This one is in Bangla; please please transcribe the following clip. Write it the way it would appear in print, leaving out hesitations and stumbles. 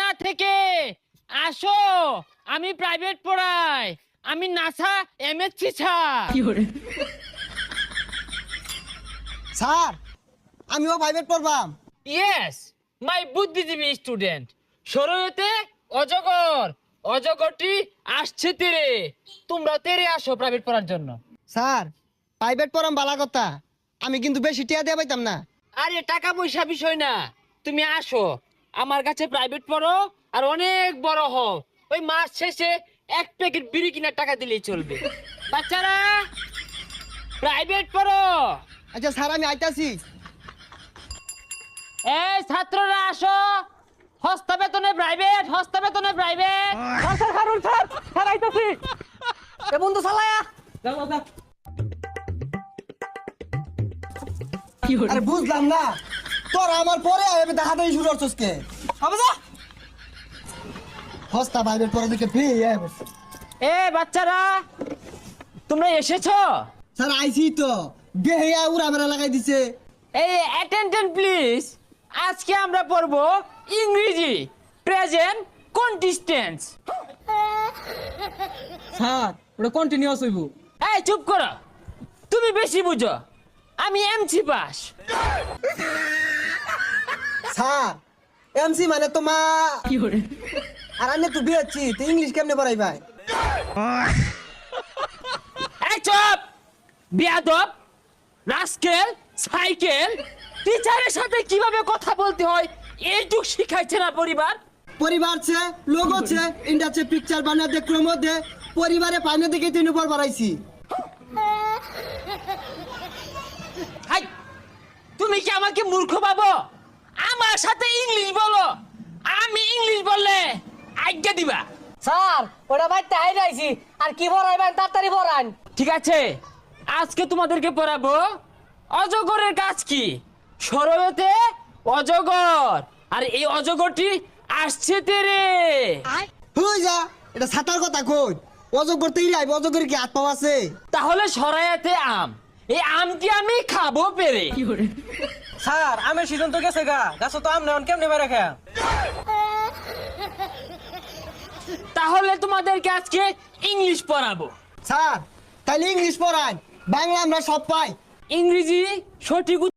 না থেকে আসো, আমি প্রাইভেট পড়াই, আমি নাসা এমএসসি স্যার। স্যার আমিও প্রাইভেট পড়বাম। ইয়েস, মাই বুদ্ধিজীবী স্টুডেন্ট। শরীয়তে অজগর, অজগরটি আসছে তেরে, তোমরা তেরে আসো প্রাইভেট পড়ার জন্য। স্যার প্রাইভেট পড়াম বালা কথা, আমি কিন্তু বেশি টিয়া দিয়ে পাইতাম না। আরে টাকা পয়সা বিষয় না, তুমি আসো আমার কাছে প্রাইভেট পড়ো আর অনেক বড় হও। ওই মাস শেষে এক প্যাকেট বিড়ি কিনার টাকা দিলেই চলবে। বাচ্চারা প্রাইভেট পড়ো। আচ্ছা স্যার আমি আইতাছি। এই ছাত্ররা আসো, হস্তা বেতনে প্রাইভেট, হস্তা বেতনে private. Sir Harun sir, sir আইতাছি। এ বন্ধু চালায়া যাও যাও। আরে বুঝলাম না, তোরা আমার পরে দেখা দেই শুরু করছস কে? হবে যা হস্তা প্রাইভেট পড়া দিকে ফি। এ বাচ্চারা তোমরা এসেছো? স্যার আইছি তো, বেহিয়া উড়া মেরা লাগাই দিছে। এই অ্যাটেনশন প্লিজ, আজকে আমরা পড়বো ইংরেজি প্রেজেন্ট কন্টিস্টেন্স। স্যার ওটা কন্টিনিউয়াস হইব। এই চুপ করো, তুমি বেশি বুঝো, আমি এমসি পাস। স্যার এমসি মানে তোমা আর আমি তো বিয়েছি তো ইংলিশ কেমনে পড়াই ভাই? এই চুপ বিয়াদব, রাস্কেল, সাইকেল, টিচারের সাথে কিভাবে কথা বলতে হয় এইটুক শিখাইছে না পরিবার? পরিবার ছে লোক আছে ইন্ডাছে পিকচার বানা দে ক্রম দে পরিবারে পাইনে দেখে তিন উপর বাড়াইছি। হাই, তুমি কি আমাকে মূর্খ ভাবো? আমার সাথে ইংলিশ বলো, আমি ইংলিশ বললে আজ্ঞা দিবা? স্যার ওটা ভাই তাই রাইছি আর কি পড়াইবেন তাড়াতাড়ি পড়ান। ঠিক আছে, আজকে তোমাদেরকে পড়াবো অজগরের কাজ কি। শরয়তে অজগর, আর এই অজগরটি আসছে তেরে। হই যা, এটা ছাতার কথা কই, অজগ করতেই রাইব, অজগের কি হাত পাও আছে? তাহলে সরাইতে আম, এই আমটি আমি খাবো পেরে। স্যার আমের সিজন তো গেছে গা, গাছ তো আম নেন কেমনে বেড়ে খায়? তাহলে তোমাদেরকে আজকে ইংলিশ পড়াবো। স্যার তাইলে ইংলিশ পড়ান, বাংলা আমরা সব পাই। ইংরেজি সঠিক